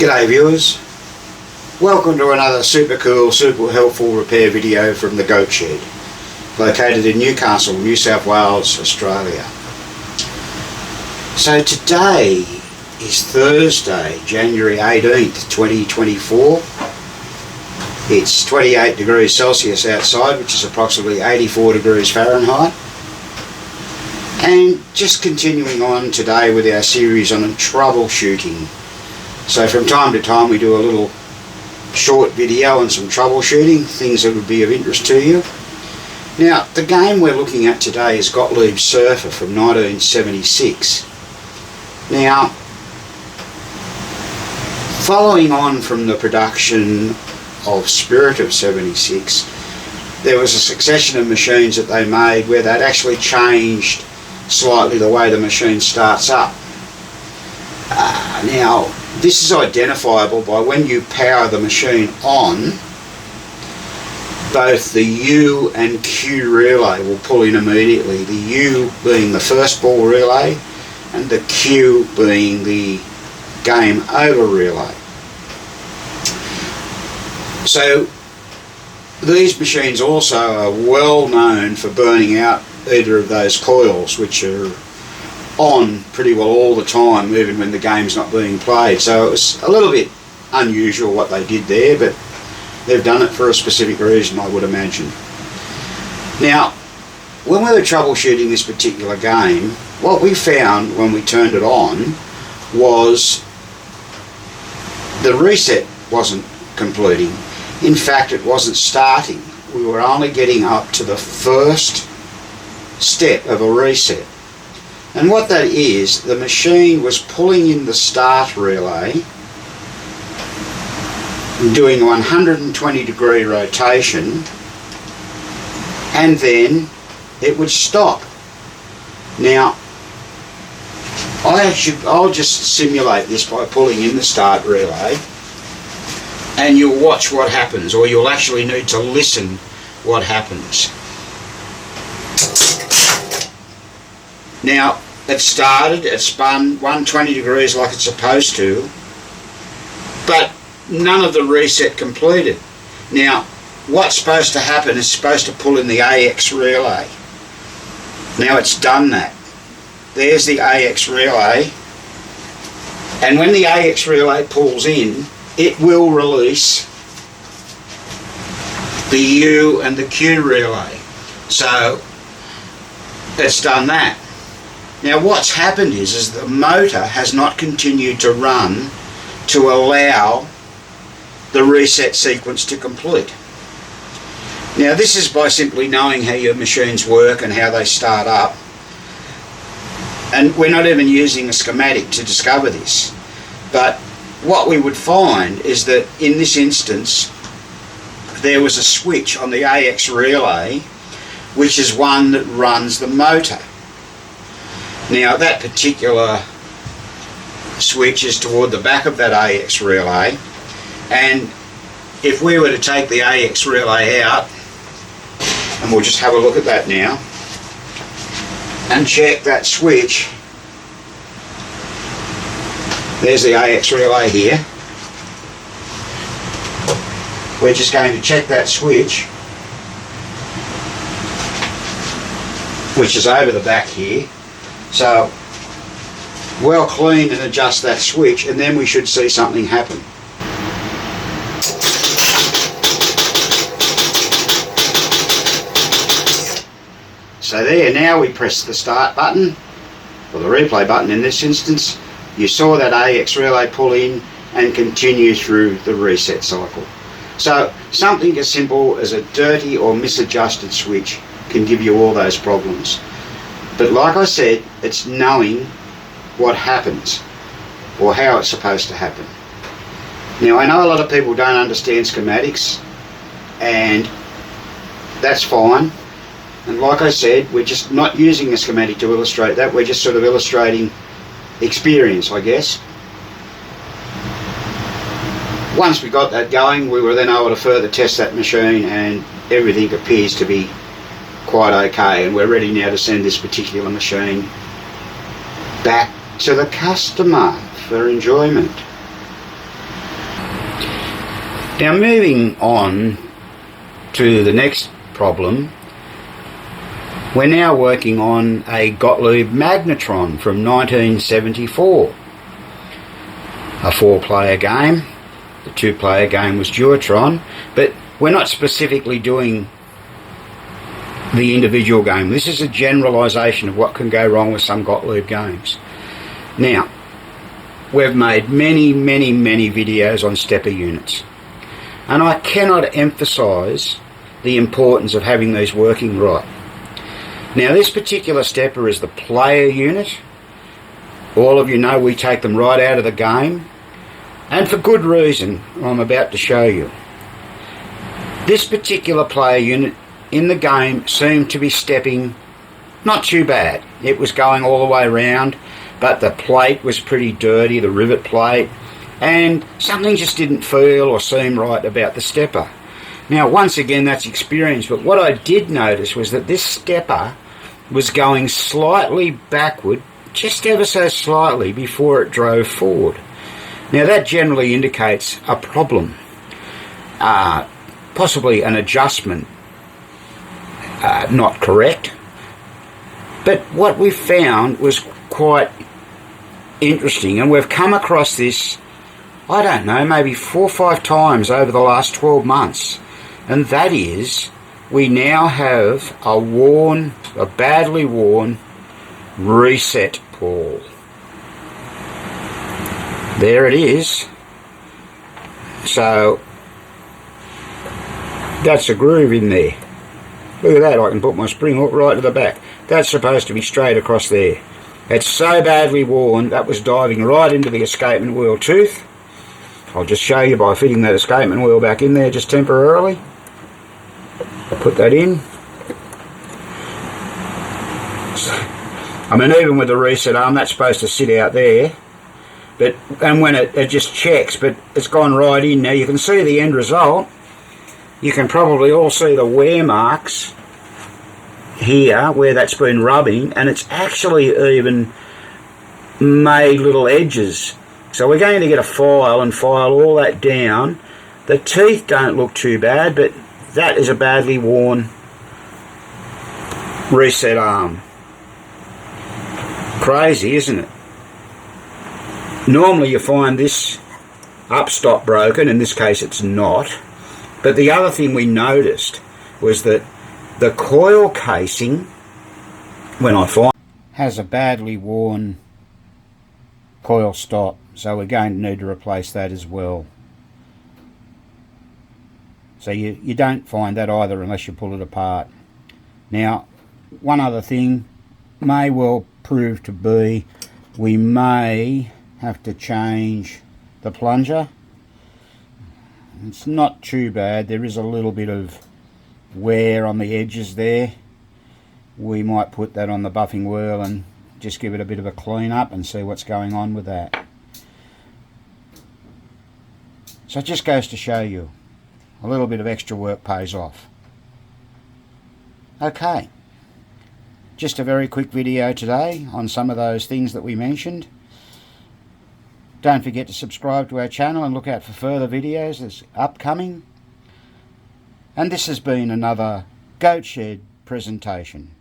G'day viewers, welcome to another super cool, super helpful repair video from the Goat Shed, located in Newcastle, New South Wales, Australia. So today is Thursday, January 18th, 2024. It's 28 degrees Celsius outside, which is approximately 84 degrees Fahrenheit. And just continuing on today with our series on troubleshooting. So from time to time we do a little short video on some troubleshooting, things that would be of interest to you. Now, the game we're looking at today is Gottlieb Surfer from 1976. Now, following on from the production of Spirit of 76, there was a succession of machines that they made where they'd actually changed slightly the way the machine starts up. Now, this is identifiable by when you power the machine on, both the U and Q relay will pull in immediately, the U being the first ball relay and the Q being the game over relay. So these machines also are well known for burning out either of those coils, which are on pretty well all the time, even when the game's not being played. So it was a little bit unusual what they did there, but they've done it for a specific reason, I would imagine. Now, when we were troubleshooting this particular game, what we found when we turned it on was the reset wasn't completing. In fact, it wasn't starting. We were only getting up to the first step of a reset. And what that is, the machine was pulling in the start relay, doing a 120 degree rotation, and then it would stop. Now, I'll just simulate this by pulling in the start relay, and you'll watch what happens, or you'll actually need to listen what happens. Now, it started, it spun 120 degrees like it's supposed to, but none of the reset completed. Now, what's supposed to happen is supposed to pull in the AX relay. Now it's done that. There's the AX relay, and when the AX relay pulls in, it will release the U and the Q relay. So it's done that. Now what's happened is the motor has not continued to run to allow the reset sequence to complete. Now this is by simply knowing how your machines work and how they start up. And we're not even using a schematic to discover this. But what we would find is that in this instance there was a switch on the AX relay, which is one that runs the motor. Now that particular switch is toward the back of that AX relay, and if we were to take the AX relay out, and we'll just have a look at that now, and check that switch, there's the AX relay here. We're just going to check that switch, which is over the back here. So we'll clean and adjust that switch, and then we should see something happen. So there, now we press the start button, or the replay button in this instance. You saw that AX relay pull in and continue through the reset cycle. So something as simple as a dirty or misadjusted switch can give you all those problems. But like I said, it's knowing what happens, or how it's supposed to happen. Now I know a lot of people don't understand schematics, and that's fine. And like I said, we're just not using a schematic to illustrate that, we're just sort of illustrating experience, I guess. Once we got that going, we were then able to further test that machine, and everything appears to be quite okay, and we're ready now to send this particular machine back to the customer for enjoyment. Now moving on to the next problem, we're now working on a Gottlieb magnetron from 1974. A 4-player game. The 2-player game was Duotron, but we're not specifically doing the individual game. This is a generalisation of what can go wrong with some Gottlieb games. Now, we've made many videos on stepper units, and I cannot emphasise the importance of having these working right. Now, this particular stepper is the player unit. All of you know we take them right out of the game, and for good reason. I'm about to show you. This particular player unit in the game seemed to be stepping not too bad. It was going all the way around, but the plate was pretty dirty, the rivet plate, and something just didn't feel or seem right about the stepper. Now, once again, that's experience, but what I did notice was that this stepper was going slightly backward, just ever so slightly, before it drove forward. Now, that generally indicates a problem, possibly an adjustment not correct. But what we found was quite interesting, and we've come across this, I don't know, maybe 4 or 5 times over the last 12 months. And that is, we now have a badly worn reset ball. There it is. So that's a groove in there. Look at that, I can put my spring hook right to the back. That's supposed to be straight across there. It's so badly worn, that was diving right into the escapement wheel tooth. I'll just show you by fitting that escapement wheel back in there just temporarily. I'll put that in. I mean, even with the reset arm, that's supposed to sit out there. And when it just checks, but it's gone right in. Now you can see the end result. You can probably all see the wear marks here where that's been rubbing, and it's actually even made little edges. So we're going to get a file and file all that down. The teeth don't look too bad, but that is a badly worn reset arm. Crazy, isn't it? Normally you find this upstop broken, in this case it's not. But the other thing we noticed was that the coil casing, when I find, has a badly worn coil stop, so we're going to need to replace that as well. So you don't find that either unless you pull it apart. Now, one other thing may well prove to be, we may have to change the plunger. It's not too bad. There is a little bit of wear on the edges there. We might put that on the buffing wheel and just give it a bit of a clean up and see what's going on with that. So it just goes to show you, a little bit of extra work pays off. Okay, just a very quick video today on some of those things that we mentioned. Don't forget to subscribe to our channel and look out for further videos that's upcoming. And this has been another Goat Shed presentation.